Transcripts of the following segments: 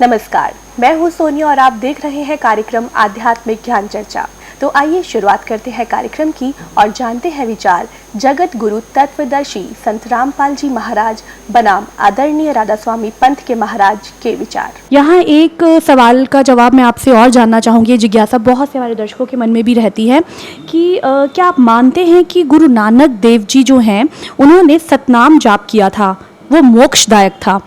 नमस्कार, मैं हूँ सोनिया और आप देख रहे हैं कार्यक्रम आध्यात्मिक ज्ञान चर्चा। तो आइए शुरुआत करते हैं कार्यक्रम की और जानते हैं विचार जगत गुरु तत्वदर्शी संत रामपाल जी महाराज बनाम आदरणीय राधा स्वामी पंथ के महाराज के विचार। यहाँ एक सवाल का जवाब मैं आपसे और जानना चाहूँगी। जिज्ञासा बहुत से हमारे दर्शकों के मन में भी रहती है कि क्या आप मानते हैं कि गुरु नानक देव जी जो हैं उन्होंने सतनाम जाप किया था, वो मोक्षदायक था?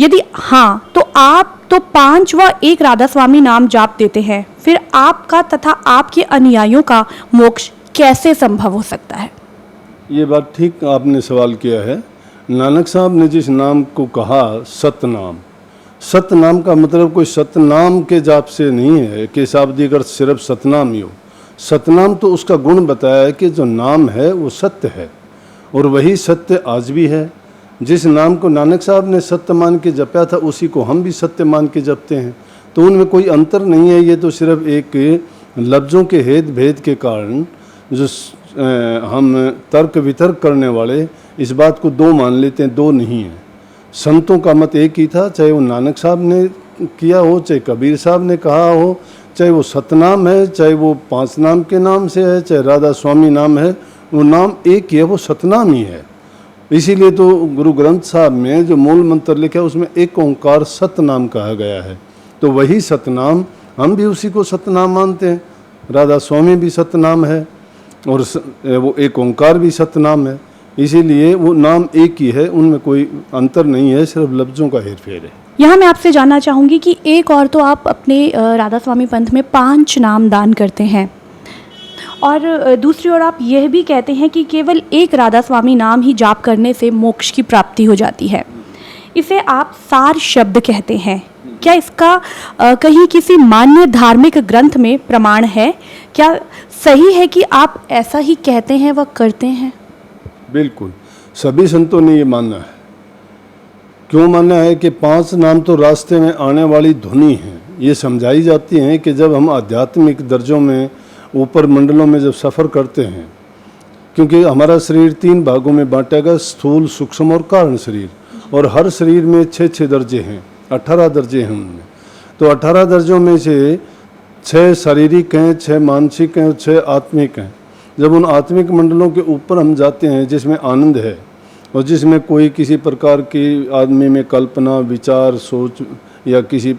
यदि हाँ, तो आप तो 5 व 1 राधा स्वामी नाम जाप देते हैं, फिर आपका तथा आपके अनुयायियों का मोक्ष कैसे संभव हो सकता है? ये बात ठीक आपने सवाल किया है। नानक साहब ने जिस नाम को कहा सतनाम, सतनाम का मतलब कोई सतनाम के जाप से नहीं है कि शाब्दिक अर्थ सिर्फ सतनाम ही हो। सतनाम तो उसका गुण बताया है कि जो नाम है वो सत्य है और वही सत्य आज भी है। जिस नाम को नानक साहब ने सत्य मान के जपया था उसी को हम भी सत्य मान के जपते हैं, तो उनमें कोई अंतर नहीं है। ये तो सिर्फ एक लफ्ज़ों के हेद भेद के कारण जो हम तर्क वितर्क करने वाले इस बात को दो मान लेते हैं, दो नहीं है। संतों का मत एक ही था, चाहे वो नानक साहब ने किया हो, चाहे कबीर साहब ने कहा हो, चाहे वो सतनाम है, चाहे वो 5 नाम के नाम से है, चाहे राधा स्वामी नाम है, वो नाम एक ही है, वो सतनाम ही है। इसीलिए तो गुरु ग्रंथ साहब में जो मूल मंत्र लिखा है उसमें एक ओंकार सतनाम कहा गया है। तो वही सतनाम, हम भी उसी को सतनाम मानते हैं। राधा स्वामी भी सतनाम है और वो एक ओंकार भी सतनाम है। इसीलिए वो नाम एक ही है, उनमें कोई अंतर नहीं है, सिर्फ लफ्ज़ों का हेरफेर है। यहाँ मैं आपसे जानना चाहूँगी कि एक और तो आप अपने राधा स्वामी पंथ में 5 नाम दान करते हैं और दूसरी ओर आप यह भी कहते हैं कि केवल 1 राधा स्वामी नाम ही जाप करने से मोक्ष की प्राप्ति हो जाती है। इसे आप सार शब्द कहते हैं। क्या इसका कहीं किसी मान्य धार्मिक ग्रंथ में प्रमाण है? क्या सही है कि आप ऐसा ही कहते हैं व करते हैं? बिल्कुल, सभी संतों ने ये माना है। क्यों माना है कि 5 नाम तो रास्ते में आने वाली ध्वनि है। ये समझाई जाती हैं कि जब हम आध्यात्मिक दर्जों में ऊपर मंडलों में जब सफ़र करते हैं, क्योंकि हमारा शरीर 3 भागों में बांटा गया, स्थूल, सूक्ष्म और कारण शरीर, और हर शरीर में 6 दर्जे हैं, 18 दर्जे हैं उनमें। तो 18 दर्जों में से 6 शारीरिक हैं, 6 मानसिक हैं और 6 आत्मिक हैं। जब उन आत्मिक मंडलों के ऊपर हम जाते हैं जिसमें आनंद है और जिसमें कोई किसी प्रकार की आदमी में कल्पना, विचार, सोच या किसी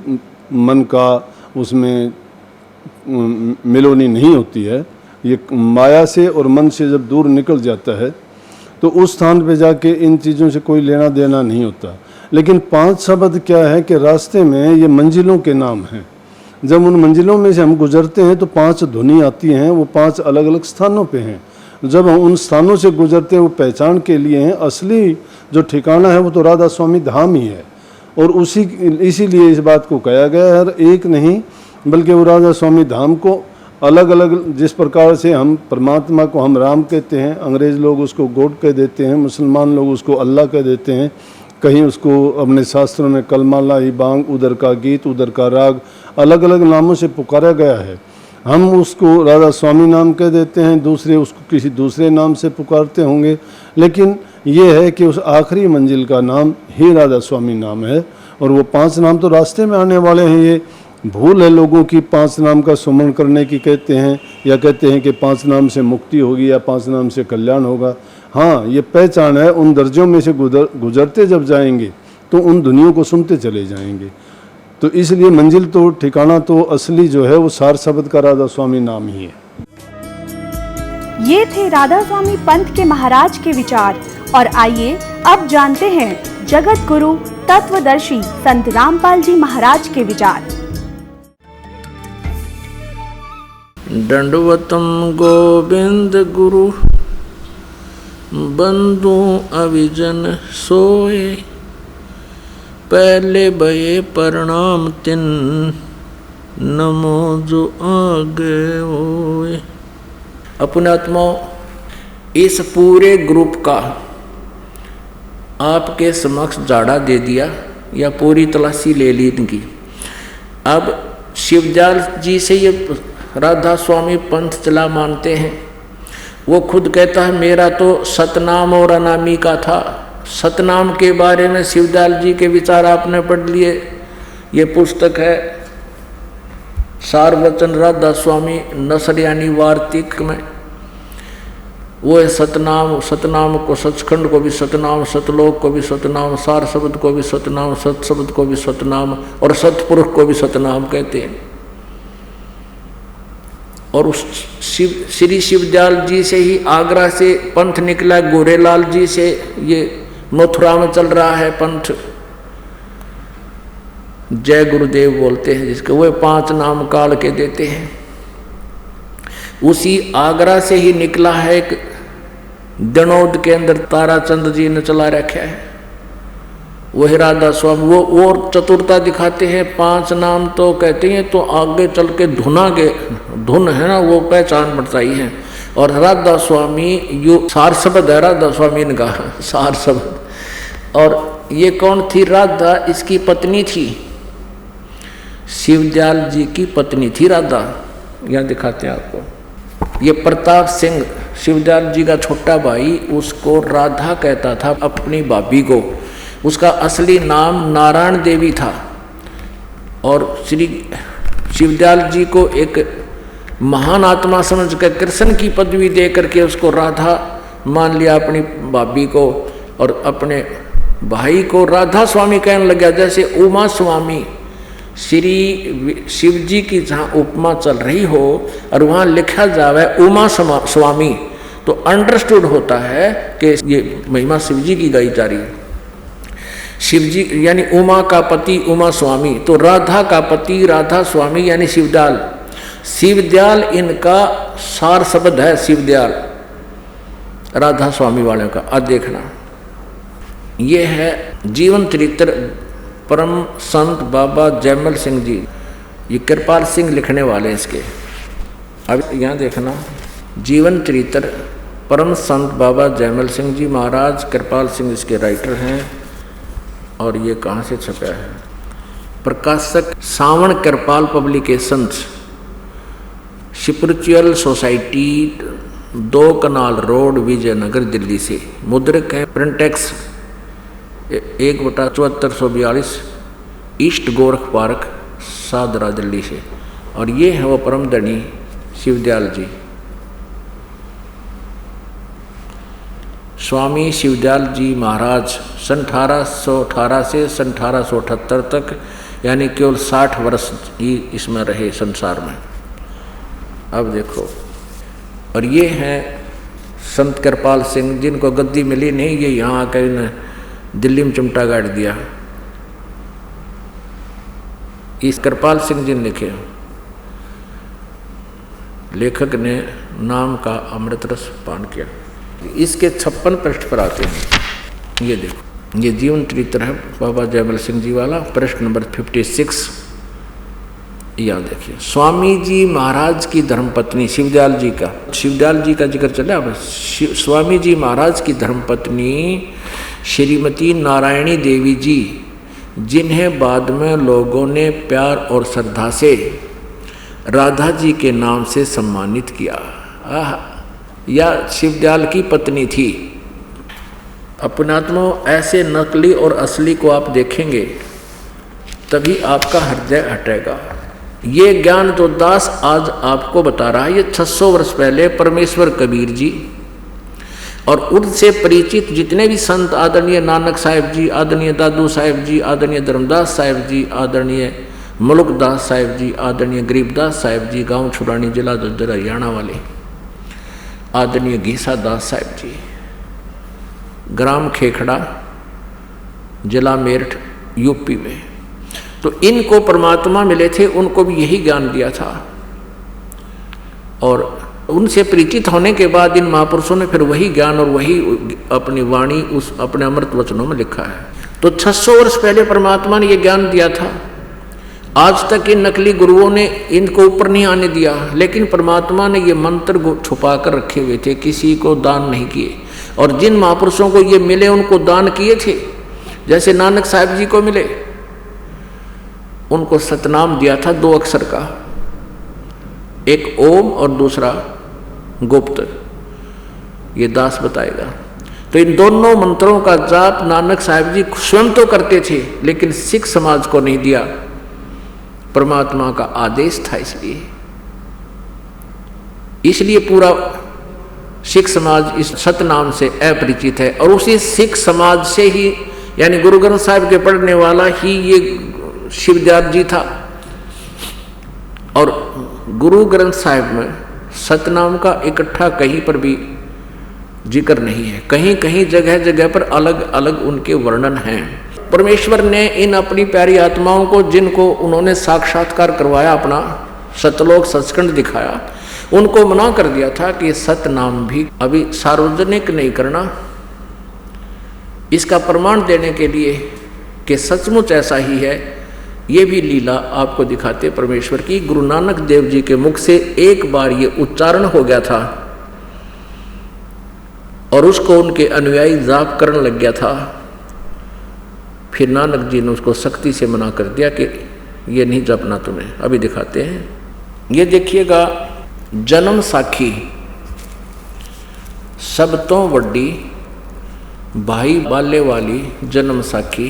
मन का उसमें मिलोनी नहीं होती है, ये माया से और मन से जब दूर निकल जाता है तो उस स्थान पे जाके इन चीज़ों से कोई लेना देना नहीं होता। लेकिन 5 शब्द क्या है कि रास्ते में ये मंजिलों के नाम हैं। जब उन मंजिलों में से हम गुजरते हैं तो 5 ध्वनि आती हैं, वो 5 अलग अलग स्थानों पे हैं। जब हम उन स्थानों से गुजरते हैं वो पहचान के लिए हैं। असली जो ठिकाना है वो तो राधा स्वामी धाम ही है और इसीलिए इस बात को कहा गया है, एक नहीं बल्कि वो राधा स्वामी धाम को अलग अलग, जिस प्रकार से हम परमात्मा को हम राम कहते हैं, अंग्रेज़ लोग उसको गॉड कह देते हैं, मुसलमान लोग उसको अल्लाह कह देते हैं, कहीं उसको अपने शास्त्रों में कलमाला ही बांग, उधर का गीत, उधर का राग, अलग अलग नामों से पुकारा गया है। हम उसको राधा स्वामी नाम कह देते हैं, दूसरे उसको किसी दूसरे नाम से पुकारते होंगे, लेकिन ये है कि उस आखिरी मंजिल का नाम ही राधा स्वामी नाम है। और वो 5 नाम तो रास्ते में आने वाले हैं। ये भूल है लोगों की 5 नाम का सुमरण करने की, कहते हैं या कहते हैं कि 5 नाम से मुक्ति होगी या 5 नाम से कल्याण होगा। हाँ, ये पहचान है। उन दर्जों में से गुजरते जब जाएंगे तो उन दुनियों को सुनते चले जाएंगे। तो इसलिए मंजिल तो, ठिकाना तो असली जो है वो सार शब्द का राधा स्वामी नाम ही है। ये थे राधा स्वामी पंथ के महाराज के विचार और आइए अब जानते हैं जगत गुरु तत्वदर्शी संत रामपाल जी महाराज के विचार। दंडवतम गोविंद गुरु बंधु अविजन सोए, पहले भये प्रणाम तिन नमो जो आगे होए। अपने आत्मा इस पूरे ग्रुप का आपके समक्ष जाड़ा दे दिया या पूरी तलाशी ले ली इनकी। अब शिवजाल जी से ये राधा स्वामी पंथ चला मानते हैं। वो खुद कहता है मेरा तो सतनाम और अनामी का था। सतनाम के बारे में शिवदयाल जी के विचार आपने पढ़ लिए ये पुस्तक है सारवचन राधा स्वामी नसर यानी वार्तिक में। वो है सतनाम, सतनाम को सचखंड को भी सतनाम, सतलोक को भी सतनाम, सार शब्द को भी सतनाम, सत शब्द को भी सतनाम और सतपुरुष को भी सतनाम कहते हैं। और उस श्री शिवदयाल जी से ही आगरा से पंथ निकला, गोरेलाल जी से ये मथुरा में चल रहा है पंथ, जय गुरुदेव बोलते हैं जिसके, वो 5 नाम काल के देते हैं। उसी आगरा से ही निकला है एक दनौद के अंदर ताराचंद जी ने चला रखा है, वही राधा स्वामी। वो और चतुरता दिखाते हैं, 5 नाम तो कहते हैं तो आगे चल के धुना के धुन है ना, वो पहचान बताई है। और राधा स्वामी यो सार शब्द है, राधा स्वामी ने कहा सार शब्द। और ये कौन थी? राधा इसकी पत्नी थी, शिवदयाल जी की पत्नी थी राधा। यहाँ दिखाते हैं आपको। ये प्रताप सिंह शिवदयाल जी का छोटा भाई, उसको राधा कहता था अपनी भाभी को। उसका असली नाम नारायण देवी था। और श्री शिवदयाल जी को एक महान आत्मा समझ कर कृष्ण की पदवी दे करके उसको राधा मान लिया अपनी भाभी को, और अपने भाई को राधा स्वामी कहने लगा। जैसे उमा स्वामी श्री शिव जी की जहाँ उपमा चल रही हो और वहाँ लिखा जावे उमा स्वामी, तो अंडरस्टूड होता है कि ये महिमा शिव जी की गाई जा रही है। शिव जी यानी उमा का पति उमा स्वामी, तो राधा का पति राधा स्वामी यानी शिवदयाल। शिवदयाल इनका सार शब्द है, शिवदयाल राधा स्वामी वाले का। अब देखना, ये है जीवन चरित्र परम संत बाबा जयमल सिंह जी। ये कृपाल सिंह लिखने वाले हैं इसके। अब यहाँ देखना, जीवन चरित्र परम संत बाबा जयमल सिंह जी महाराज, कृपाल सिंह इसके राइटर हैं। और ये कहाँ से छपा है? प्रकाशक सावण कृपाल publications, spiritual society, 2 canal road, Vijayanagar, Delhi से। मुद्रक है printex 1/7442, east Gorakh park, Sadra, Delhi से। और ये है वो परम धनी शिवदयाल जी। स्वामी शिवदयाल जी महाराज सन 1818 से सन 1878 तक, यानी केवल 60 वर्ष ही इसमें रहे संसार में। अब देखो, और ये हैं संत कृपाल सिंह, जिनको गद्दी मिली नहीं, ये यहाँ आकर दिल्ली में चिमटा गाड़ दिया। इस कृपाल सिंह जी ने लिखे, लेखक ने नाम का अमृत रस पान किया। इसके 56 पृष्ठ पर आते हैं। ये देखो, ये जीवन चरित्र है बाबा जयमल सिंह जी वाला, पृष्ठ नंबर 56। यहाँ देखिए, स्वामी जी महाराज की धर्मपत्नी शिवदयाल जी का, शिवदयाल जी का जिक्र चला। अब स्वामी जी महाराज की धर्मपत्नी श्रीमती नारायणी देवी जी, जिन्हें बाद में लोगों ने प्यार और श्रद्धा से राधा जी के नाम से सम्मानित किया। या शिवदयाल की पत्नी थी। अपनात्मा ऐसे नकली और असली को आप देखेंगे तभी आपका हृदय हटेगा। ये ज्ञान जो दास आज आपको बता रहा है, ये 600 वर्ष पहले परमेश्वर कबीर जी और उनसे परिचित जितने भी संत, आदरणीय नानक साहिब जी, आदरणीय दादू साहिब जी, आदरणीय धर्मदास साहिब जी, आदरणीय मुल्कदास साहिब जी, आदरणीय गरीबदास साहिब जी, गांव छुड़ानी, जिला झज्जर, हरियाणा वाले, आदरणीय घीसा दास साहिब जी, ग्राम खेखड़ा, जिला मेरठ, यूपी में, तो इनको परमात्मा मिले थे, उनको भी यही ज्ञान दिया था। और उनसे परिचित होने के बाद इन महापुरुषों ने फिर वही ज्ञान और वही अपनी वाणी उस अपने अमृत वचनों में लिखा है। तो 600 वर्ष पहले परमात्मा ने ये ज्ञान दिया था। आज तक इन नकली गुरुओं ने इनको ऊपर नहीं आने दिया, लेकिन परमात्मा ने ये मंत्र छुपा कर रखे हुए थे, किसी को दान नहीं किए। और जिन महापुरुषों को ये मिले उनको दान किए थे। जैसे नानक साहिब जी को मिले, उनको सतनाम दिया था 2 अक्षर का, एक ओम और दूसरा गुप्त, ये दास बताएगा। तो इन दोनों मंत्रों का जाप नानक साहिब जी स्वयं तो करते थे, लेकिन सिख समाज को नहीं दिया। परमात्मा का आदेश था। इसलिए पूरा सिख समाज इस सतनाम से अपरिचित है। और उसी सिख समाज से ही, यानी गुरु ग्रंथ साहिब के पढ़ने वाला ही ये शिवजात जी था। और गुरु ग्रंथ साहिब में सतनाम का इकट्ठा कहीं पर भी जिक्र नहीं है। कहीं कहीं जगह जगह पर अलग अलग उनके वर्णन हैं। परमेश्वर ने इन अपनी प्यारी आत्माओं को, जिनको उन्होंने साक्षात्कार करवाया, अपना सतलोक सचखंड दिखाया, उनको मना कर दिया था कि सतनाम भी अभी सार्वजनिक नहीं करना। इसका प्रमाण देने के लिए कि सचमुच ऐसा ही है, ये भी लीला आपको दिखाते परमेश्वर की। गुरु नानक देव जी के मुख से एक बार ये उच्चारण हो गया था और उसको उनके अनुयायी जाप करने लग गया था। फिर नानक जी ने उसको सख्ती से मना कर दिया कि ये नहीं जपना तुम्हें। अभी दिखाते हैं, ये देखिएगा, जन्म साखी सब तो वड्डी भाई बाले Wali Janam Sakhi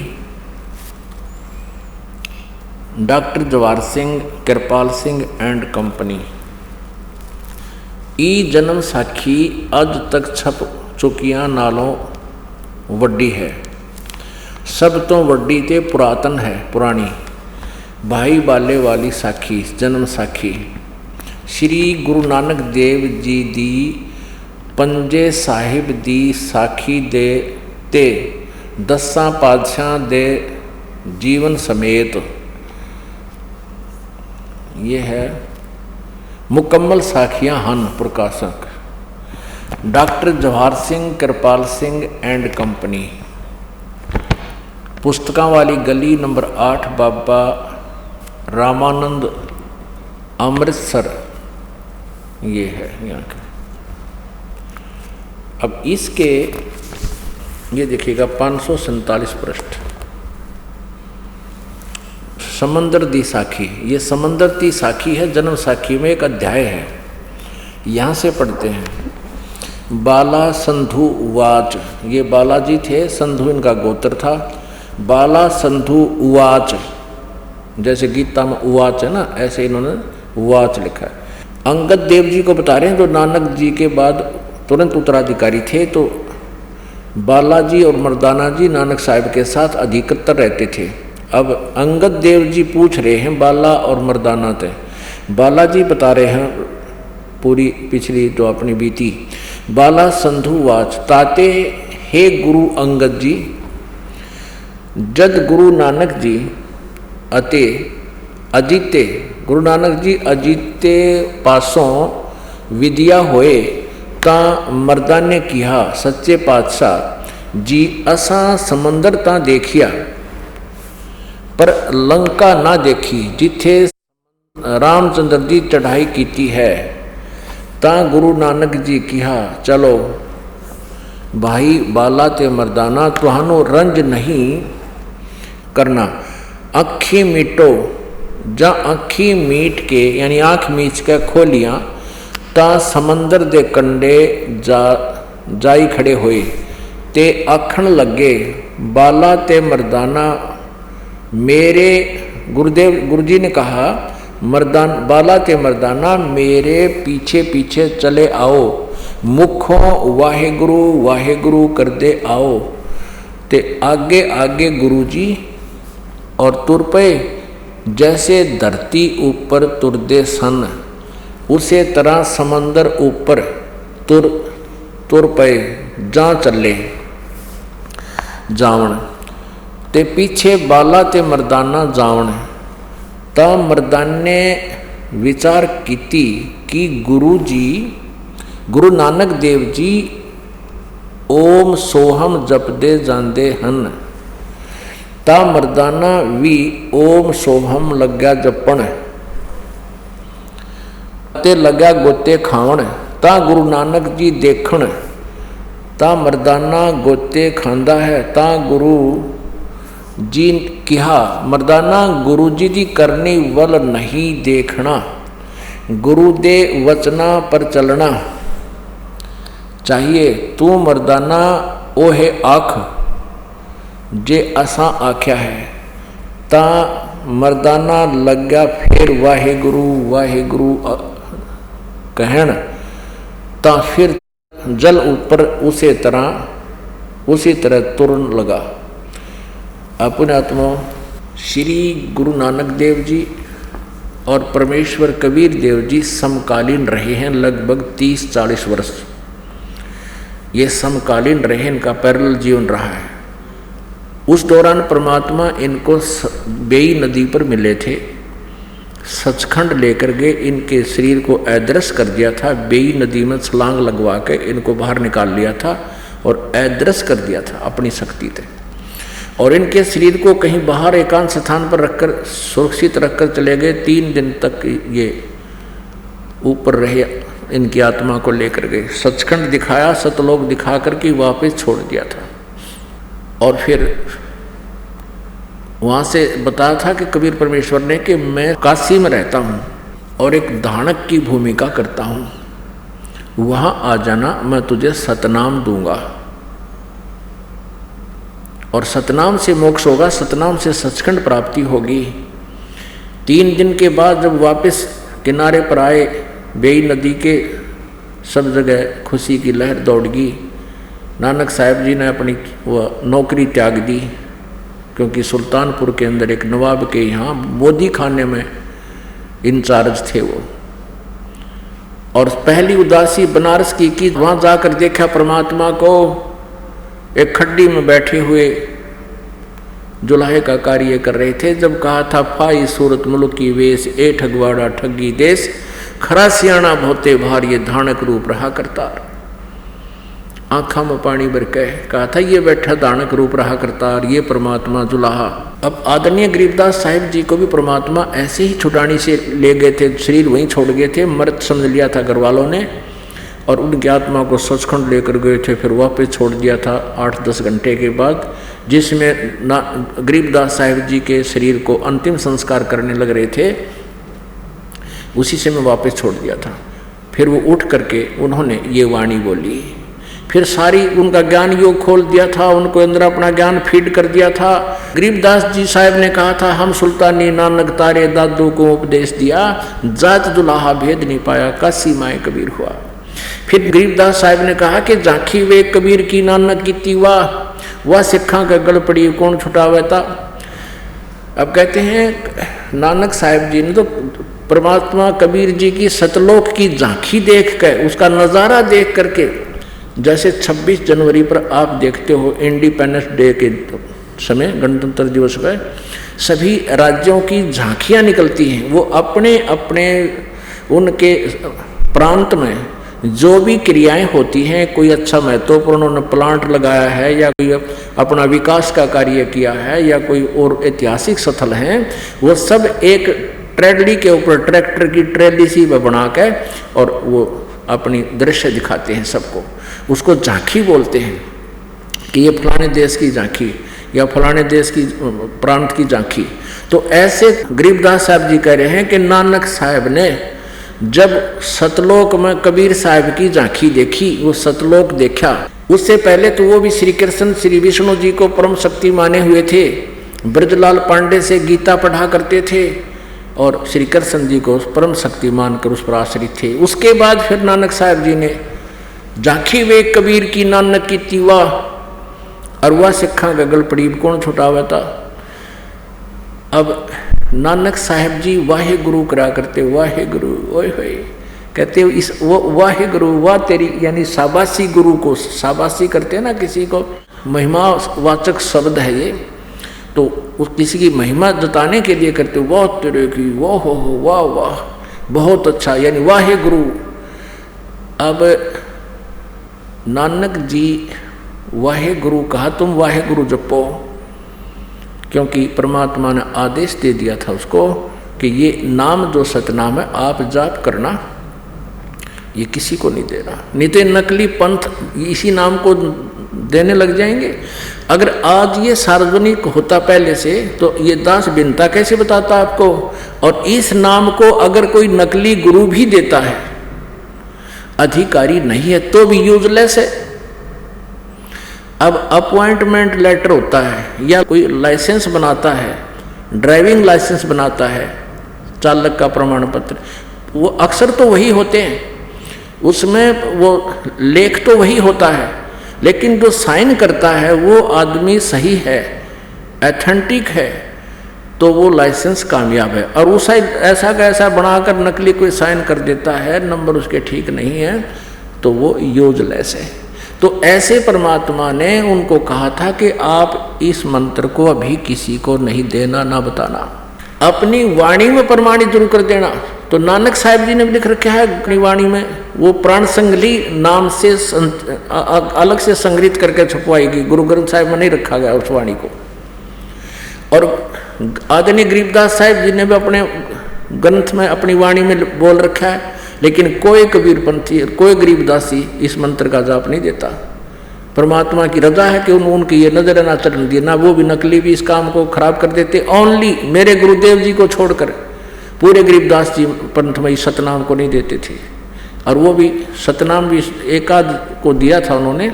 doctor Jawahar Singh, Kripal Singh and company. ई जन्म साखी अज तक छप चुकियां नालों वड्डी है, सब तो वड्डी ते पुरातन है पुरानी, भाई बाले वाली साखी जन्म साखी। श्री गुरु नानक देव जी दी पंजे साहिब दी साखी दे ते 10 पातशाह दे जीवन समेत। ये है मुकम्मल साखियां हन प्रकाशक doctor Jawahar Singh, Kripal Singh and company, पुस्तकां वाली गली नंबर 8, बाबा रामानंद, अमृतसर। ये है यहाँ का। अब इसके ये देखिएगा 547 पृष्ठ, समंदर दी साखी। ये समंदर दी साखी है, जन्म साखी में एक अध्याय है। यहाँ से पढ़ते हैं। बाला संधु उवाच, ये बालाजी थे, संधु इनका गोत्र था। बाला संधु उवाच, जैसे गीता में उवाच है ना, ऐसे इन्होंने उवाच लिखा है। अंगद देव जी को बता रहे हैं, जो नानक जी के बाद तुरंत उत्तराधिकारी थे। तो बालाजी और मर्दाना जी नानक साहिब के साथ अधिकतर रहते थे। अब अंगद देव जी पूछ रहे हैं बाला और मर्दाना थे। बालाजी बता रहे हैं पूरी पिछली जो अपनी बीती। बाला संधु वाच, ताते हे गुरु अंगद जी, जद गुरु नानक जी अते अजीते, गुरु नानक जी अजीते पासों विद्या होए, ता मर्दा ने किहा सच्चे पातशाह जी असा समंदर ता देखिया, पर लंका ना देखी जिथे रामचंद्र जी चढ़ाई कीती है। ता गुरु नानक जी किहा चलो भाई बाला ते मर्दाना, तुहानू रंज नहीं करना, अखी मीटो, जा अखी मीट के यानी आँख मीच के खोलियां, ता समंदर दे कंडे जाई खड़े होए, ते आखण लगे बाला ते मर्दाना मेरे, गुरुजी ने कहा बाला ते मर्दाना मेरे पीछे पीछे चले आओ, मुखों वाहेगुरु वाहेगुरु कर दे आओ। ते आगे आगे गुरुजी और तुर पे, जैसे धरती ऊपर तुरदे सन, उसे तरह समंदर ऊपर तुर पे जा चले जावण, ते पीछे बाला ते मर्दाना जावण। ता मर्दाने विचार कीती कि गुरु नानक देव जी ओम सोहम जपदे जांदे हन। ता मर्दाना भी ओम सोहम लग्या जपण, ते लग्या गोते खावण। ता गुरु नानक जी देखण, ता मर्दाना गोते खांदा है। ता गुरु जी कहा मर्दाना गुरु जी दी करनी वल नहीं देखना, गुरु दे वचना पर चलना चाहिए। तू मर्दाना ओहे आख जे असा आख्या है। ता मर्दाना लग गया फिर वाहेगुरु वाहेगुरु कहन, ता फिर जल ऊपर उसी तरह तुरन लगा। अपने आत्मा श्री गुरु नानक देव जी और परमेश्वर कबीर देव जी समकालीन रहे हैं, लगभग 30-40 वर्ष ये समकालीन रहे, इनका पैरेलल जीवन रहा है। उस दौरान परमात्मा इनको बेई नदी पर मिले थे, सचखंड लेकर गए, इनके शरीर को अदृश्य कर दिया था, बेई नदी में छलांग लगवा के इनको बाहर निकाल लिया था और अदृश्य कर दिया था अपनी शक्ति से। और इनके शरीर को कहीं बाहर एकांत स्थान पर रखकर सुरक्षित रखकर चले गए। 3 दिन तक ये ऊपर रहे, इनकी आत्मा को लेकर गए, सचखंड दिखाया, सतलोक दिखा करके वापस छोड़ दिया था। और फिर वहाँ से बताया था कि कबीर परमेश्वर ने कि मैं काशी में रहता हूँ और एक धानक की भूमिका करता हूँ, वहाँ आ जाना, मैं तुझे सतनाम दूंगा और सतनाम से मोक्ष होगा, सतनाम से सचखंड प्राप्ति होगी। 3 दिन के बाद जब वापस किनारे पर आए, बेई नदी के सब जगह खुशी की लहर दौड़ गई। नानक साहब जी ने अपनी वह नौकरी त्याग दी, क्योंकि सुल्तानपुर के अंदर एक नवाब के यहाँ मोदी खाने में इंचार्ज थे वो। और पहली उदासी बनारस की वहाँ जाकर देखा परमात्मा को एक खड्डी में बैठे हुए जुलाहे का कार्य कर रहे थे। जब कहा था फाई सूरत मुल्क की वेश, ए ठगवाड़ा ठगी देश, खरा सियाणा बहुते भार ये धानक रूप रहा करतार। आँखा में पानी भर के कहा था ये बैठा धानक रूप रहा करतार, ये परमात्मा जुलाहा। अब आदरणीय गरीबदास साहिब जी को भी परमात्मा ऐसे ही छुटानी से ले गए थे, शरीर वहीं छोड़ गए थे, मृत समझ लिया था घर वालों ने, और उनकी आत्मा को सचखंड लेकर गए थे, फिर वापस छोड़ दिया था 8-10 घंटे के बाद, जिसमें गरीबदास साहिब जी के शरीर को अंतिम संस्कार करने लग रहे थे, उसी से मैं वापस छोड़ दिया था। फिर वो उठ करके उन्होंने ये वाणी बोली, फिर सारी उनका ज्ञान योग खोल दिया था, उनको अंदर अपना ज्ञान फीड कर दिया था। गरीबदास जी साहब ने कहा था हम सुल्तानी नानक तारे दादू को उपदेश दिया, जात दुलाहा भेद नहीं पाया, काशी माए कबीर हुआ। फिर गरीबदास साहब ने कहा कि झांकी वे कबीर की नानक की तीवा, वह सिखा का गल पड़ी कौन छुटावे था। अब कहते हैं नानक साहब जी ने तो परमात्मा कबीर जी की सतलोक की झांकी देख कर, उसका नज़ारा देख करके, जैसे 26 जनवरी पर आप देखते हो इंडिपेंडेंस डे के समय, गणतंत्र दिवस पर सभी राज्यों की झांकियाँ निकलती हैं। वो अपने अपने उनके प्रांत में जो भी क्रियाएं होती हैं, कोई अच्छा महत्वपूर्ण उन्होंने प्लांट लगाया है या कोई अपना विकास का कार्य किया है या कोई और ऐतिहासिक स्थल हैं, वो सब एक ट्रेडली के ऊपर ट्रैक्टर की ट्रेली सी बना के और वो अपनी दृश्य दिखाते हैं सबको। उसको झांकी बोलते हैं कि ये फलाने देश की झांकी या फलाने देश की प्रांत की झांकी। तो ऐसे गरीबदास साहब जी कह रहे हैं कि नानक साहब ने जब सतलोक में कबीर साहब की झांकी देखी, वो सतलोक देखा, उससे पहले तो वो भी श्री कृष्ण श्री विष्णु जी को परम शक्ति माने हुए थे, ब्रजलाल पांडे से गीता पढ़ा करते थे और श्री कृष्ण जी को परम शक्ति मानकर उस पर आश्रित थे। उसके बाद फिर नानक साहब जी ने झांकी वे कबीर की नानक की तीवा, और वह सिखा गगल पड़ी कौन छुटावा था। अब नानक साहब जी वाहे गुरु करा करते, वाहे गुरु ओए होए कहते इस वो वाहे गुरु, वाह तेरी, यानी शाबाशी गुरु को शाबाशी करते हैं ना, किसी को महिमा वाचक शब्द है ये, तो उस किसी की महिमा जताने के लिए करते, वाह तेरे की, वाह हो वाह वाह बहुत अच्छा, यानी वाहे गुरु। अब नानक जी वाहे गुरु कहा, तुम वाहे गुरु जपो, क्योंकि परमात्मा ने आदेश दे दिया था उसको कि ये नाम जो सतनाम है आप जाप करना, ये किसी को नहीं देना, नहीं तो नकली पंथ इसी नाम को देने लग जाएंगे। अगर आज ये सार्वजनिक होता पहले से तो ये दास बिनता कैसे बताता आपको। और इस नाम को अगर कोई नकली गुरु भी देता है, अधिकारी नहीं है, तो भी यूजलेस है। अब अपॉइंटमेंट लेटर होता है या कोई लाइसेंस बनाता है ड्राइविंग लाइसेंस बनाता है, चालक का प्रमाण पत्र, वो अक्सर तो वही होते हैं, उसमें वो लेख तो वही होता है, लेकिन जो साइन करता है वो आदमी सही है, ऑथेंटिक है, तो वो लाइसेंस कामयाब है। और वो शायद ऐसा का ऐसा बनाकर नकली कोई साइन कर देता है, नंबर उसके ठीक नहीं है, तो वो यूजलेस है। तो ऐसे परमात्मा ने उनको कहा था कि आप इस मंत्र को अभी किसी को नहीं देना, ना बताना, अपनी वाणी में प्रमाणित जरूर कर देना। तो नानक साहिब जी ने भी लिख रखा है अपनी वाणी में, वो प्राण संगली नाम से अलग से संग्रहित करके छपवाएगी, गुरु ग्रंथ साहिब में नहीं रखा गया उस वाणी को। और आदरणीय गरीबदास साहिब जी ने भी अपने ग्रंथ में अपनी वाणी में बोल रखा है, लेकिन कोई कबीरपंथी, कोई गरीबदासी इस मंत्र का जाप नहीं देता। परमात्मा की रजा है कि उनकी ये नजर ना चलने दी, ना वो भी नकली भी इस काम को खराब कर देते। ओनली मेरे गुरुदेव जी को छोड़कर पूरे गरीबदास जी पंथ में सतनाम को नहीं देते थे, और वो भी सतनाम भी एकाध को दिया था उन्होंने,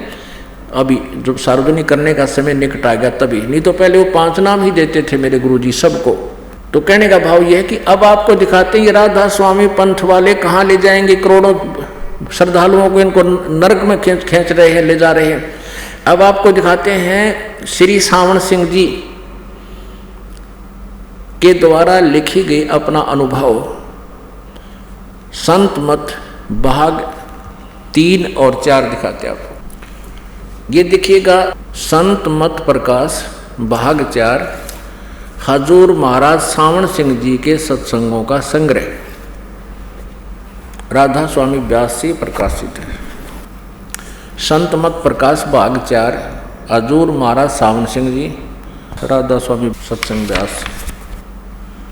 अभी जब सार्वजनिक करने का समय निकट आ गया तभी, नहीं तो पहले वो 5 नाम ही देते थे मेरे गुरुजी सबको। तो कहने का भाव यह है कि अब आपको दिखाते हैं ये राधा स्वामी पंथ वाले कहाँ ले जाएंगे, करोड़ों श्रद्धालुओं को इनको नरक में खींच रहे हैं, ले जा रहे हैं। अब आपको दिखाते हैं श्री सावण सिंह जी के द्वारा लिखी गई अपना अनुभव, संत मत भाग 3 और 4 दिखाते हैं आपको। ये देखिएगा, संत मत प्रकाश भाग 4, हजूर महाराज सावण सिंह जी के सत्संगों का संग्रह, राधा स्वामी व्यास से प्रकाशित है। संत मत प्रकाश भाग 4, हजूर महाराज सावण सिंह जी, राधा स्वामी सत्संग व्यास।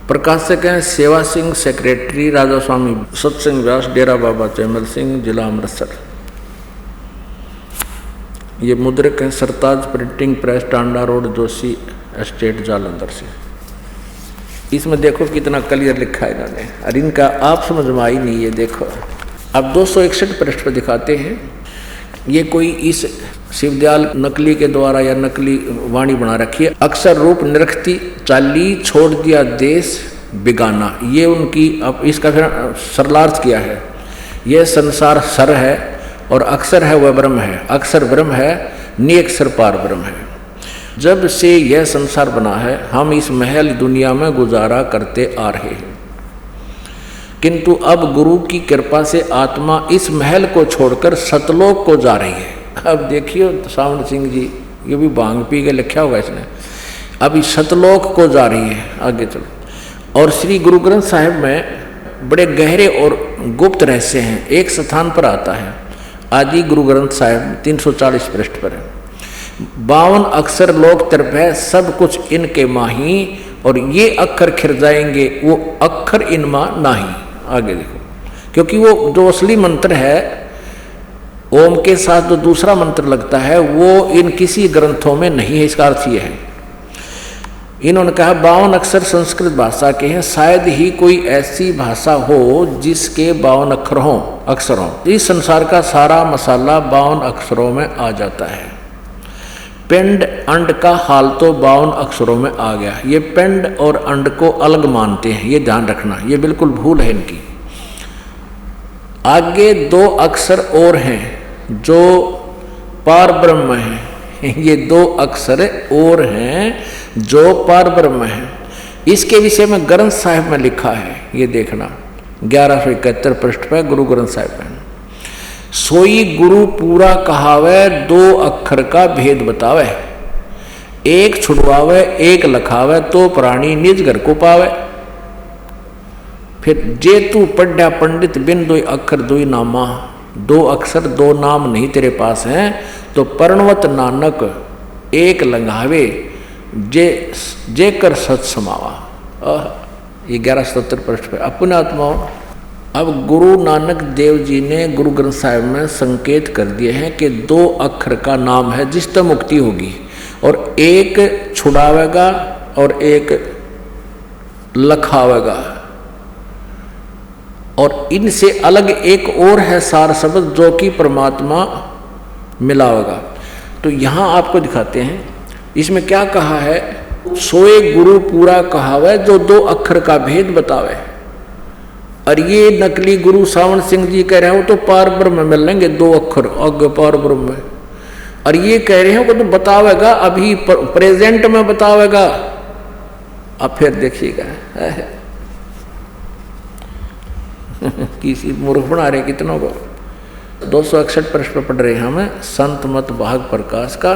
प्रकाशक हैं सेवा सिंह, सेक्रेटरी राधा स्वामी सत्संग व्यास, डेरा बाबा चैमल सिंह, जिला अमृतसर। ये मुद्रक हैं Sartaj printing press, Tanda road, Joshi estate, Jalandhar से। इसमें देखो कितना क्लियर लिखा है इन्होंने, और इनका आप समझ में आई नहीं। ये देखो, अब 261 पृष्ठ पर दिखाते हैं, ये कोई इस शिवदयाल नकली के द्वारा या नकली वाणी बना रखी है। अक्सर रूप निरखती चाली, छोड़ दिया देश बिगाना, ये उनकी, अब इसका फिर सरलार्थ किया है। यह संसार सर है और अक्सर है वह ब्रह्म है, अक्सर ब्रह्म है, निअक्षर पार ब्रह्म है। जब से यह संसार बना है हम इस महल दुनिया में गुजारा करते आ रहे हैं, किंतु अब गुरु की कृपा से आत्मा इस महल को छोड़कर सतलोक को जा रही है। अब देखिए सावण सिंह जी, ये भी भांग पी के लिखा होगा इसने, अभी सतलोक को जा रही है, आगे चलो। और श्री गुरु ग्रंथ साहिब में बड़े गहरे और गुप्त रहस्य हैं। एक स्थान पर आता है, आदि गुरु ग्रंथ साहिब 340 पृष्ठ पर है, 52 अक्षर लोक तरफ है, सब कुछ इनके माही, और ये अक्षर खिर जाएंगे, वो अक्षर इनमा नाही। आगे देखो, क्योंकि वो जो असली मंत्र है ओम के साथ जो दूसरा मंत्र लगता है वो इन किसी ग्रंथों में नहीं है। इसका अर्थ ये है, इन्होंने कहा 52 अक्षर संस्कृत भाषा के हैं, शायद ही कोई ऐसी भाषा हो जिसके 52 अक्षर हों। इस संसार का सारा मसाला 52 अक्षरों में आ जाता है। पिंड अंड का हाल तो 52 अक्षरों में आ गया। ये पिंड और अंड को अलग मानते हैं, ये ध्यान रखना, ये बिल्कुल भूल है इनकी। आगे 2 अक्षर और हैं जो पार ब्रह्म हैं, ये 2 अक्षर और हैं जो पार ब्रह्म हैं। इसके विषय में ग्रंथ साहिब में लिखा है, ये देखना 1171 पृष्ठ पर गुरु ग्रंथ साहिब में, सोई गुरु पूरा कहावे, 2 अक्षर का भेद बतावे, एक छुड़वावे एक लखावे, तो प्राणी निज घर को पावे। फिर जे तू पढ़ा पंडित बिन 2 अक्षर 2 नामा, 2 अक्षर 2 नाम नहीं तेरे पास हैं, तो पर्णवत नानक एक लंघावे, जे कर सत समावा। ये 1170 पृष्ठ पर। अपने आत्माओं, अब गुरु नानक देव जी ने गुरु ग्रंथ साहिब में संकेत कर दिए हैं कि 2 अक्षर का नाम है जिससे मुक्ति होगी, और एक छुड़ावेगा और एक लखावेगा, और इनसे अलग एक और है सार शब्द जो कि परमात्मा मिलावेगा। तो यहाँ आपको दिखाते हैं, इसमें क्या कहा है, सोए गुरु पूरा कहावे जो 2 अक्षर का भेद बतावे। और ये नकली गुरु सावन सिंह जी कह रहे हैं वो तो पार ब्रह्म में मिल लेंगे 2 अक्षर आगे पार ब्रह्म में। और ये कह रहे हैं वो तो बतावेगा अभी प्रेजेंट में बतावेगा। अब फिर देखिएगा किसी मूर्ख बना रहे कितनों को। 261 प्रश्न पढ़ रहे हैं हमें संत मत भाग प्रकाश का।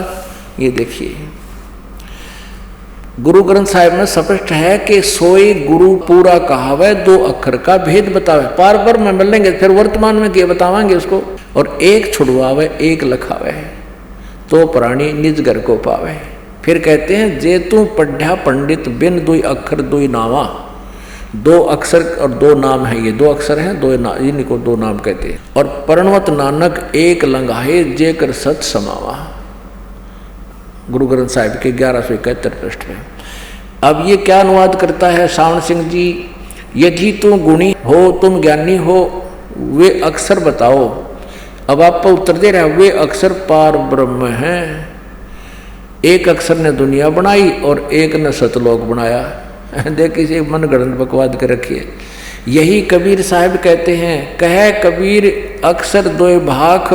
ये देखिए गुरु ग्रंथ साहिब में स्पष्ट है कि सोए गुरु पूरा कहावे 2 अक्षर का भेद बतावे। पार ब्रह्म में मिलेंगे फिर वर्तमान में क्या बतावांगे उसको। और एक छुड़वावे एक लखावे तो प्राणी निज घर को पावे। फिर कहते हैं जे तू पढ़्या पंडित बिन 2 अक्षर 2 नावा। 2 अक्षर और 2 नाम है। ये 2 अक्षर हैं 2 इनको 2 नाम कहते हैं। और प्रणवत नानक एक लंघाए जे कर सत समावा। गुरु ग्रंथ साहिब के 1171 पृष्ठ में। अब ये क्या अनुवाद करता है सावन सिंह जी। यदि तुम गुणी हो तुम ज्ञानी हो वे अक्षर बताओ। अब आप उत्तर दे रहे हैं वे अक्षर पार ब्रह्म हैं। एक अक्षर ने दुनिया बनाई और एक ने सतलोक बनाया। देखिए इसे मन गणत बकवाद कर रखिए। यही कबीर साहब कहते हैं कह कबीर अक्षर 2 भाख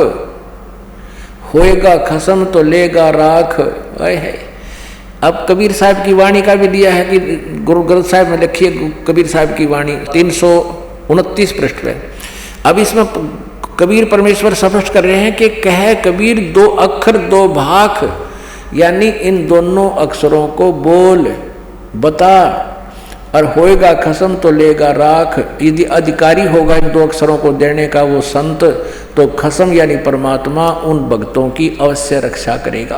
होएगा खसम तो लेगा राख। अब कबीर साहब की वाणी का भी दिया है कि गुरु ग्रंथ साहब में लिखिए कबीर साहब की वाणी 329 पृष्ठ पे। अब इसमें कबीर परमेश्वर स्पष्ट कर रहे हैं कि कह कबीर 2 अक्षर 2 भाख यानी इन दोनों अक्षरों को बोल बता। और होएगा खसम तो लेगा राख। यदि अधिकारी होगा इन 2 अक्षरों को देने का वो संत तो खसम यानी परमात्मा उन भक्तों की अवश्य रक्षा करेगा।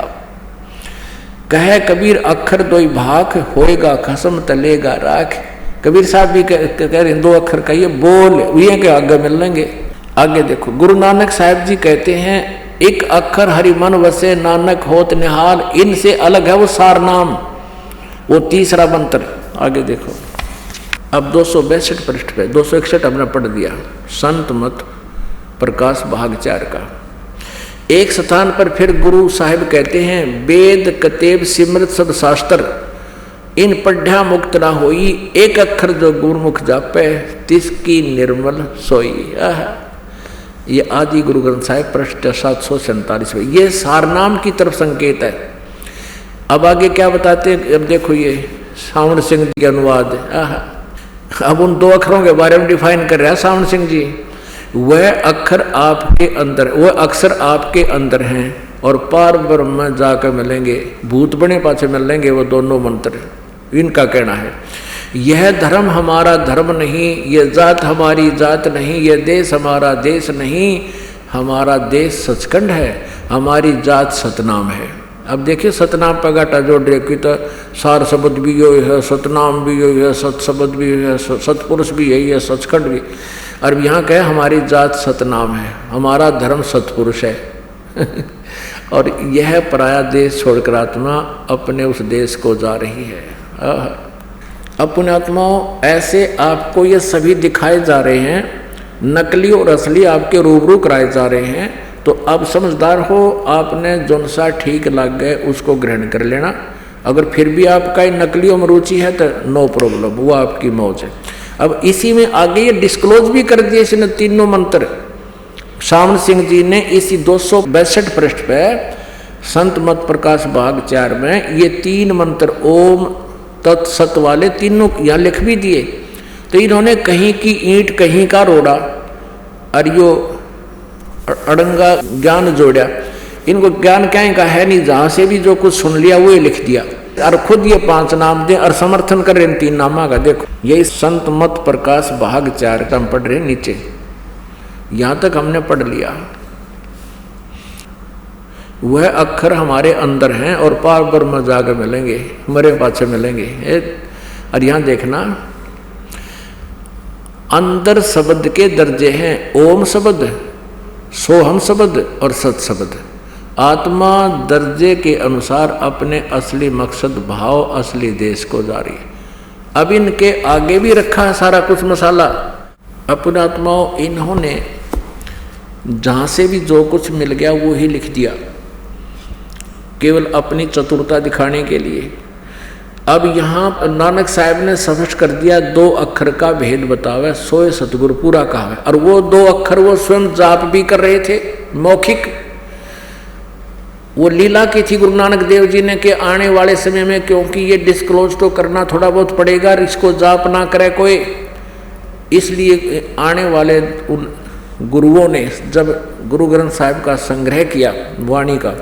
कह कबीर अक्षर 2 भाख होएगा खसम तलेगा राख। कबीर साहब भी कह रहे 2 अक्षर कहिए बोल ये के आगे मिल लेंगे। आगे देखो गुरु नानक साहब जी कहते हैं एक अक्षर हरि मन वसे नानक होत निहाल। इनसे अलग है वो सार नाम वो तीसरा मंत्र। आगे देखो अब 262 पृष्ठ पे 261 हमने पढ़ दिया संत मत प्रकाश भाग 4 का। एक स्थान पर फिर गुरु साहिब कहते हैं वेद कतेब सिमृत सब शास्त्र इन पढ़्या मुक्त ना होई। एक अक्षर जो गुरुमुख जापे तिसकी निर्मल सोई। ये आदि गुरु ग्रंथ साहिब पृष्ठ 747 में ये सारनाम की तरफ संकेत है। अब आगे क्या बताते हैं अब देखो ये सावन सिंह जी के अनुवाद। अब उन 2 अक्षरों के बारे में डिफाइन कर रहा है सावन सिंह जी। वह अक्षर आपके अंदर वह अक्षर आपके अंदर हैं और पार ब्रह्म में जाकर मिलेंगे भूत बने पाछे मिलेंगे वो दोनों मंत्र। इनका कहना है यह धर्म हमारा धर्म नहीं यह जात हमारी जात नहीं यह देश हमारा देश नहीं हमारा देश सचखंड है हमारी जात सतनाम है। अब देखिए सतनाम पर घाटा जोड़ रहे कि तो सार शब्द भी यही है सतनाम भी यही है सत शब्द भी है सतपुरुष भी यही है सचखंड भी। और यहाँ कहे हमारी जात सतनाम है हमारा धर्म सतपुरुष है। और यह पराया देश छोड़कर आत्मा अपने उस देश को जा रही है। अपने आत्माओं ऐसे आपको ये सभी दिखाए जा रहे हैं नकली और असली आपके रूबरू कराए जा रहे हैं। तो अब समझदार हो आपने जोन सा ठीक लग गए उसको ग्रहण कर लेना। अगर फिर भी आपका नकलियों में रुचि है तो नो प्रॉब्लम वो आपकी मौज है। अब इसी में आगे ये डिस्क्लोज भी कर दिए इसने तीनों मंत्र। सावन सिंह जी ने इसी 262 पृष्ठ पे संत मत प्रकाश भाग 4 में ये 3 मंत्र ओम तत्सत वाले तीनों यहाँ लिख भी दिए। तो इन्होंने कहीं की ईंट कहीं का रोड़ा और यो अड़ंगा ज्ञान जोड़ा। इनको ज्ञान क्या का है नहीं जहाँ से भी जो कुछ सुन लिया वो ही लिख दिया और खुद ये 5 नाम दे और समर्थन कर रहे इन 3 नामा का। देखो यही संत मत प्रकाश भाग 4 का हम पढ़ रहे नीचे यहाँ तक हमने पढ़ लिया। वह अक्षर हमारे अंदर हैं और पार ब्रह्म जाकर मिलेंगे मरे पाछे मिलेंगे। और यहाँ देखना अंदर शब्द के दर्जे हैं ओम शब्द सोहम शब्द और सत शब्द। आत्मा दर्जे के अनुसार अपने असली मकसद भाव असली देश को जा रही है। अब इनके आगे भी रखा है सारा कुछ मसाला। अपने आत्माओं इन्होंने जहाँ से भी जो कुछ मिल गया वो ही लिख दिया केवल अपनी चतुरता दिखाने के लिए। अब यहाँ नानक साहब ने स्पष्ट कर दिया, 2 अक्षर का भेद बतावे, सोए सतगुरु पूरा कहा है। और वो 2 अक्षर वो स्वयं जाप भी कर रहे थे, मौखिक। वो लीला की थी गुरु नानक देव जी ने कि आने वाले समय में, क्योंकि ये डिस्क्लोज तो करना थोड़ा बहुत पड़ेगा, इसको जाप ना करे कोई, इसलिए आने वाले उन गुरुओं ने जब गुरु ग्रंथ साहिब का संग्रह किया, वाणी का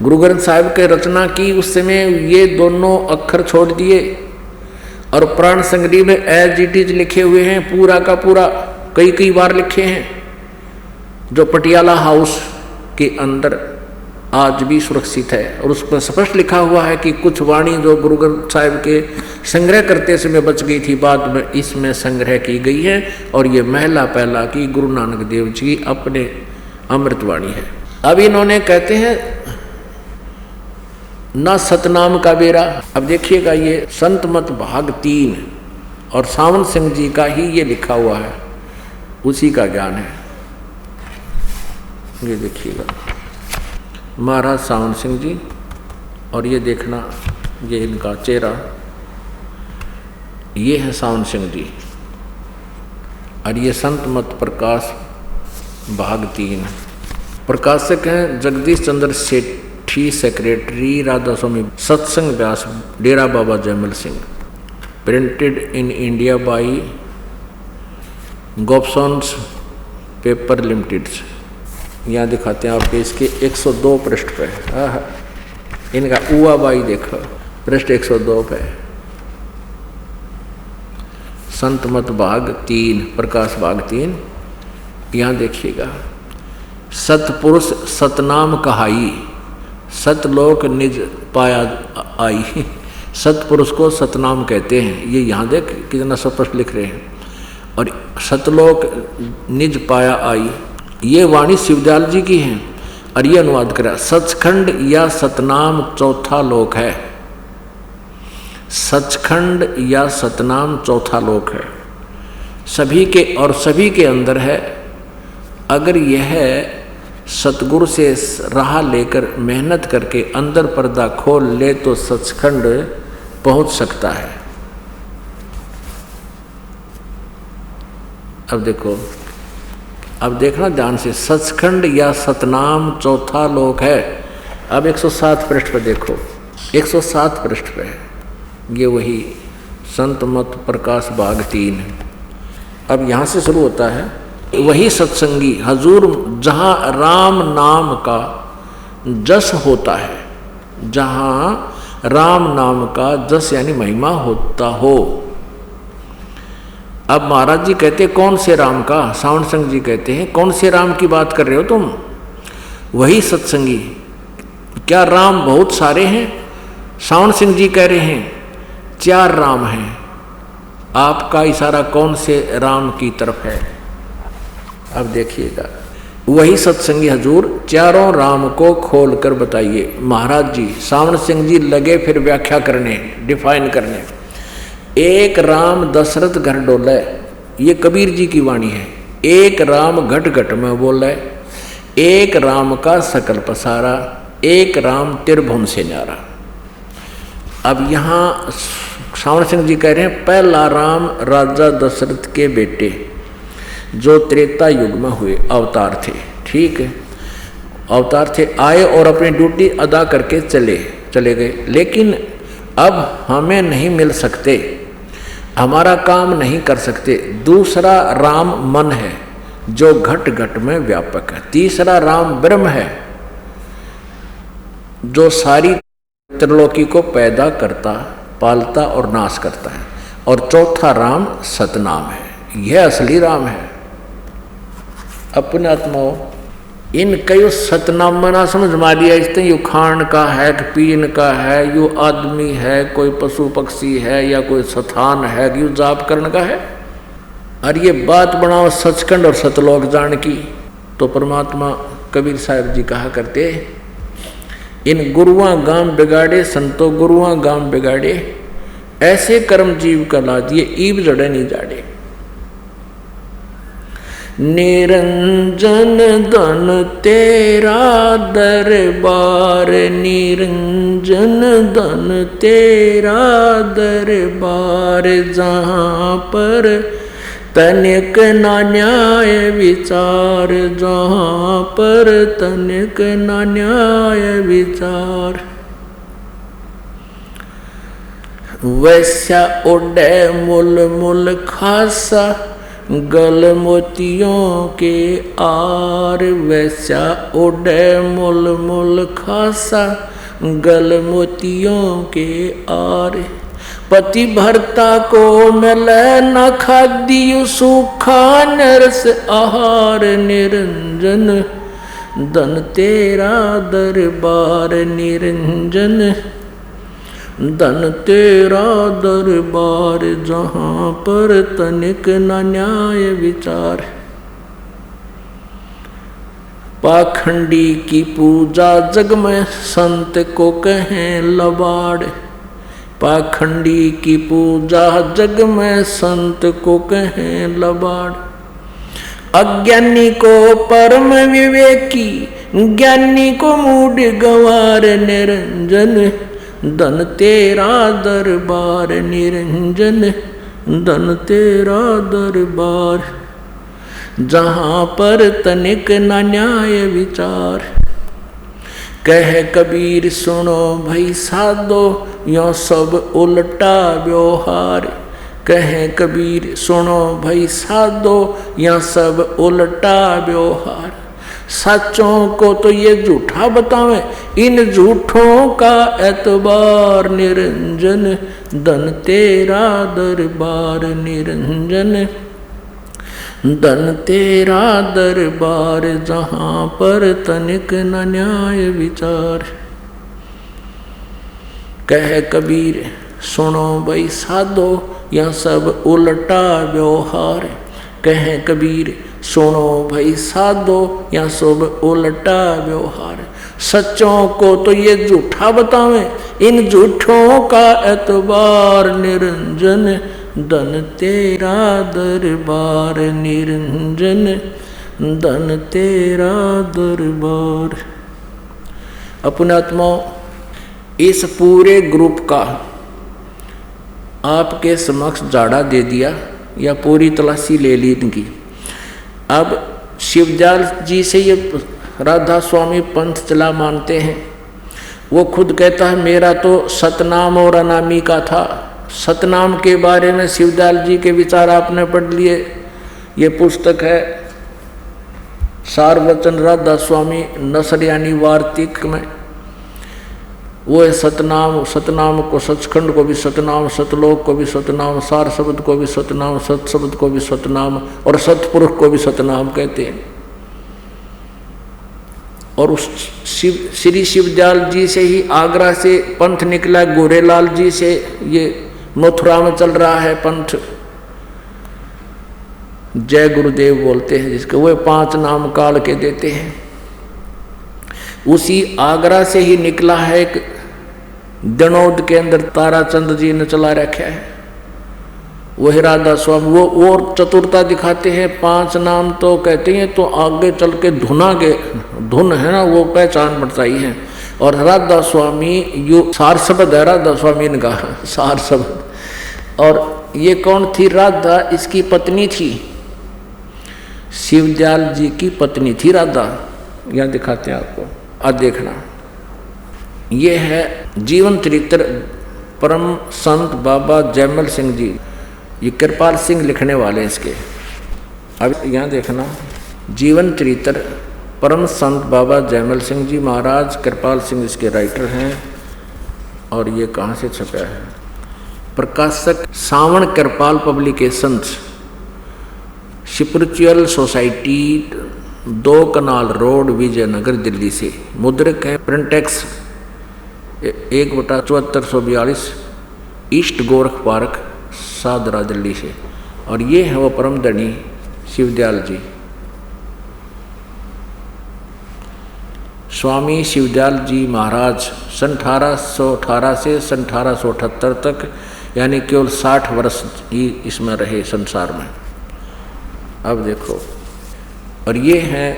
गुरु ग्रंथ साहिब के रचना की, उस समय ये दोनों अक्षर छोड़ दिए और प्राण संग्रह में एज इट इज लिखे हुए हैं, पूरा का पूरा कई बार लिखे हैं, जो पटियाला हाउस के अंदर आज भी सुरक्षित है। और उस पर स्पष्ट लिखा हुआ है कि कुछ वाणी जो गुरु ग्रंथ साहिब के संग्रह करते समय बच गई थी, बाद में इसमें संग्रह की गई है। और ये महला पहला की गुरु नानक देव जी अपने अमृतवाणी है। अब इन्होंने कहते हैं न सतनाम का बेरा। अब देखिएगा ये संत मत भाग 3 और सावन सिंह जी का ही ये लिखा हुआ है, उसी का ज्ञान है। ये देखिएगा महाराज सावन सिंह जी, और ये देखना ये इनका चेहरा, ये है सावन सिंह जी। और ये संत मत प्रकाश भाग 3, प्रकाशक हैं Jagdish Chandra Sethi, secretary Radha Swami Satsang Beas, Dera Baba Jaimal Singh. Printed in India by Gobsons paper limited. यहाँ दिखाते हैं आपके इसके 102 पृष्ठ पे। इनका उआ बाई देखो, पृष्ठ 102 पे, संत मत भाग 3, प्रकाश भाग 3। यहाँ देखिएगा, सतपुरुष सतनाम कहाई, सतलोक निज पाया आई। सतपुरुष को सतनाम कहते हैं। ये यहाँ देख कितना स्पष्ट लिख रहे हैं। और सतलोक निज पाया आई, ये वाणी शिवदयाल जी की है। और ये अनुवाद करा, सचखंड या सतनाम चौथा लोक है। सचखंड या सतनाम चौथा लोक है, सभी के और सभी के अंदर है। अगर यह सतगुरु से राह लेकर मेहनत करके अंदर पर्दा खोल ले तो सचखंड पहुंच सकता है। अब देखो, अब देखना ध्यान से, सचखंड या सतनाम चौथा लोक है। अब 107 पृष्ठ पर देखो, 107 पृष्ठ पे ये वही संत मत प्रकाश भाग 3 है। अब यहाँ से शुरू होता है, वही सत्संगी हजूर जहाँ राम नाम का जस होता है, जहाँ राम नाम का जस यानी महिमा होता हो। अब महाराज जी कहते कौन से राम का? सावन सिंह जी कहते हैं कौन से राम की बात कर रहे हो तुम? वही सत्संगी। क्या राम बहुत सारे हैं? सावन सिंह जी कह रहे हैं 4 राम हैं। आपका इशारा कौन से राम की तरफ है? अब देखिएगा, वही सत्संगी हजूर चारों राम को खोल कर बताइए। महाराज जी सावन सिंह जी लगे फिर व्याख्या करने, डिफाइन करने। एक राम दशरथ घर डोले, ये कबीर जी की वाणी है। एक राम घट घट में बोले, एक राम का सकल पसारा, एक राम त्रिभुवन से न्यारा। अब यहाँ सावन सिंह जी कह रहे हैं पहला राम राजा दशरथ के बेटे जो त्रेता युग में हुए अवतार थे। ठीक है, अवतार थे, आए और अपनी ड्यूटी अदा करके चले गए। लेकिन अब हमें नहीं मिल सकते, हमारा काम नहीं कर सकते। दूसरा राम मन है जो घट घट में व्यापक है। तीसरा राम ब्रह्म है जो सारी त्रिलोकी को पैदा करता, पालता और नाश करता है। और चौथा राम सतनाम है, यह असली राम है। अपने आत्माओं इन कई सतनाम मना समझ मारिया, इससे यू खान का है कि पीन का है, यू आदमी है, कोई पशु पक्षी है या कोई स्थान है, यू जाप करने का है। और ये बात बनाओ सचखंड और सतलोक जान की। तो परमात्मा कबीर साहब जी कहा करते इन गुरुआ गाम बिगाड़े संतो गुरुआ गाम बिगाड़े, ऐसे कर्म जीव का ला दिए ईब जड़े नहीं जाड़े। निरंजन धन तेरा दरबार, निरंजन धन तेरा दरबार, जहाँ पर तनिक ना न्याय विचार, जहाँ पर तनिक ना न्याय विचार। वैसा उड़े मुल मुल खासा गल मोतियों के आर, वैसा उड़े मुल मुल खासा गल मोतियों के आर। पति भर्ता को मिले न खाद्य सूखा नरस आहार, निरंजन धन तेरा दरबार, निरंजन धन तेरा दरबार, जहाँ पर तनिक न न्याय विचार। पाखंडी की पूजा जग में संत को कहें लबाड़, पाखंडी की पूजा जग में संत को कहें लबाड़। अज्ञानी को परम विवेकी, ज्ञानी को मूढ़ गंवार, निरंजन धन तेरा दरबार, निरंजन धन तेरा दरबार, जहाँ पर तनिक न न्याय विचार। कह कबीर सुनो भाई साधो, यो सब उल्टा व्यवहार, कह कबीर सुनो भाई साधो, या सब उल्टा व्यवहार। सच्चों को तो ये झूठा बतावे, इन झूठों का एतबार, निरंजन धन तेरा दरबार, निरंजन धन तेरा दरबार, जहाँ पर तनिक न न्याय विचार। कह कबीर सुनो भाई साधो, यह सब उल्टा व्यवहार, कह कबीर सुनो भाई साधो, या सब उल्टा व्यवहार। सच्चों को तो ये झूठा बतावे, इन झूठों का एतबार, निरंजन धन तेरा दरबार, निरंजन धन तेरा दरबार। अपने आत्मा इस पूरे ग्रुप का आपके समक्ष जाड़ा दे दिया या पूरी तलाशी ले ली इनकी। अब शिवजाल जी से ये राधा स्वामी पंथ चला मानते हैं। वो खुद कहता है मेरा तो सतनाम और अनामी का था। सतनाम के बारे में शिवजाल जी के विचार आपने पढ़ लिए। ये पुस्तक है सारवचन राधा स्वामी नसर यानी वार्तिक में। वो है सतनाम। सतनाम को सचखंड को भी सतनाम, सतलोक को भी सतनाम, सार शब्द को भी सतनाम, सत शब्द को भी सतनाम और सतपुरुष को भी सतनाम कहते हैं। और उस श्री शिवजाल जी से ही आगरा से पंथ निकला। गोरेलाल जी से ये मथुरा में चल रहा है पंथ। जय गुरुदेव बोलते हैं जिसके, वो 5 नाम काल के देते हैं। उसी आगरा से ही निकला है एक दनौद के अंदर ताराचंद जी ने चला रखा है, वही राधा स्वामी। वो और चतुरता दिखाते हैं। 5 नाम तो कहते हैं तो आगे चल के धुना के धुन है ना, वो पहचान बताई है। और राधा स्वामी यो सार शब्द है, राधा स्वामी ने कहा सार शब्द। और ये कौन थी? राधा इसकी पत्नी थी, शिवजाल जी की पत्नी थी राधा। यहाँ दिखाते हैं आपको, आज देखना। ये है जीवन चरित्र परम संत बाबा जयमल सिंह जी। ये कृपाल सिंह लिखने वाले हैं इसके। अब यहाँ देखना, जीवन चरित्र परम संत बाबा जयमल सिंह जी महाराज, कृपाल सिंह इसके राइटर हैं। और ये कहाँ से छपा है? प्रकाशक सावण कृपाल publications, spiritual society, 2 canal road, Vijayanagar, Delhi से। मुद्रक है printex 1/7442, east Gorakh park, Sadra, Delhi से। और ये है वो परम धनी शिवदयाल जी। स्वामी शिवदयाल जी महाराज सन 1818 से सन 1878 तक, यानी केवल 60 वर्ष ही इसमें रहे संसार में। अब देखो, और ये हैं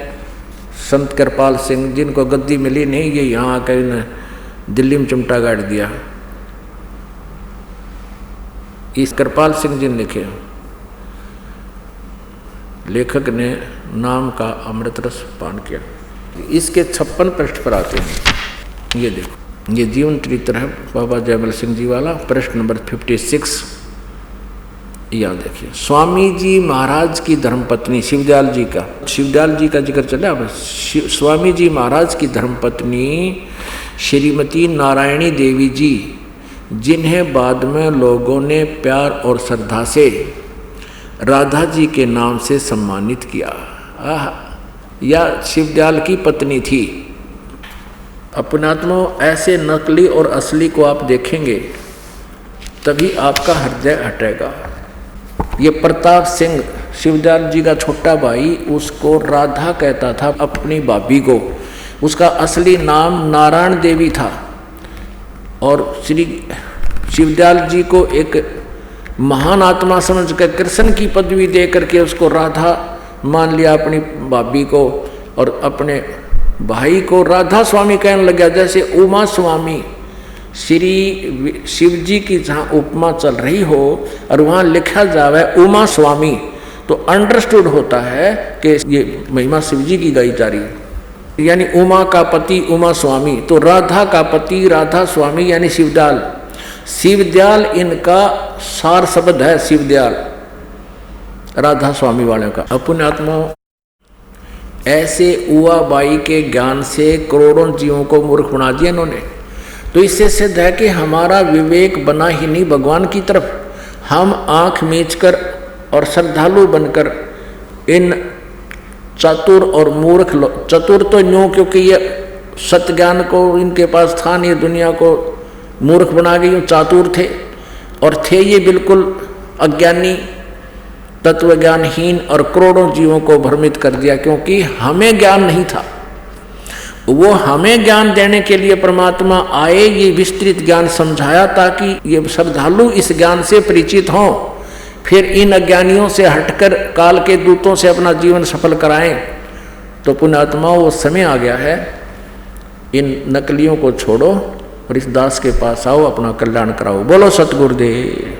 संत कृपाल सिंह, जिनको गद्दी मिली नहीं, ये यहाँ आकर इन्हें दिल्ली में चिमटा गाड़ दिया। इस कृपाल सिंह जी ने लिखे, लेखक ने नाम का अमृत रस पान किया। इसके 56 पृष्ठ पर आते हैं। ये देखो, ये जीवन चरित्र है बाबा जयमल सिंह जी वाला, पृष्ठ नंबर 56। यहाँ देखिए, स्वामी जी महाराज की धर्मपत्नी शिवदयाल जी का जिक्र चला। स्वामी जी महाराज की धर्मपत्नी श्रीमती नारायणी देवी जी, जिन्हें बाद में लोगों ने प्यार और श्रद्धा से राधा जी के नाम से सम्मानित किया। या शिवदयाल की पत्नी थी। अपनात्मा ऐसे नकली और असली को आप देखेंगे तभी आपका हृदय हटेगा। ये प्रताप सिंह शिवदयाल जी का छोटा भाई, उसको राधा कहता था अपनी भाभी को। उसका असली नाम नारायण देवी था और श्री शिवदयाल जी को एक महान आत्मा समझकर कृष्ण की पदवी दे करके उसको राधा मान लिया अपनी भाभी को, और अपने भाई को राधा स्वामी कहने लगा। जैसे उमा स्वामी श्री शिव जी की जहाँ उपमा चल रही हो और वहाँ लिखा जावे उमा स्वामी, तो अंडरस्टूड होता है कि ये महिमा शिव जी की गाई जा रही है। यानी उमा का पति उमा स्वामी, तो राधा का पति राधा स्वामी यानी शिवदयाल। शिवदयाल इनका सार शब्द है, शिवदयाल राधा स्वामी वाले का। अपने आत्मा ऐसे उआ बाई के ज्ञान से करोड़ों जीवों को मूर्ख बना दिया इन्होंने। तो इससे सिद्ध है कि हमारा विवेक बना ही नहीं भगवान की तरफ। हम आंख मीचकर और श्रद्धालु बनकर इन चतुर और मूर्ख चतुर तो न्यों क्योंकि ये सत्य ज्ञान को इनके पास था नहीं, दुनिया को मूर्ख बना गई, चातुर थे। और थे ये बिल्कुल अज्ञानी तत्वज्ञानहीन और करोड़ों जीवों को भ्रमित कर दिया, क्योंकि हमें ज्ञान नहीं था। वो हमें ज्ञान देने के लिए परमात्मा आए, ये विस्तृत ज्ञान समझाया ताकि ये श्रद्धालु इस ज्ञान से परिचित हों, फिर इन अज्ञानियों से हटकर काल के दूतों से अपना जीवन सफल कराएं। तो पुण्यात्मा वो समय आ गया है, इन नकलियों को छोड़ो और इस दास के पास आओ, अपना कल्याण कराओ। बोलो सतगुरुदेव।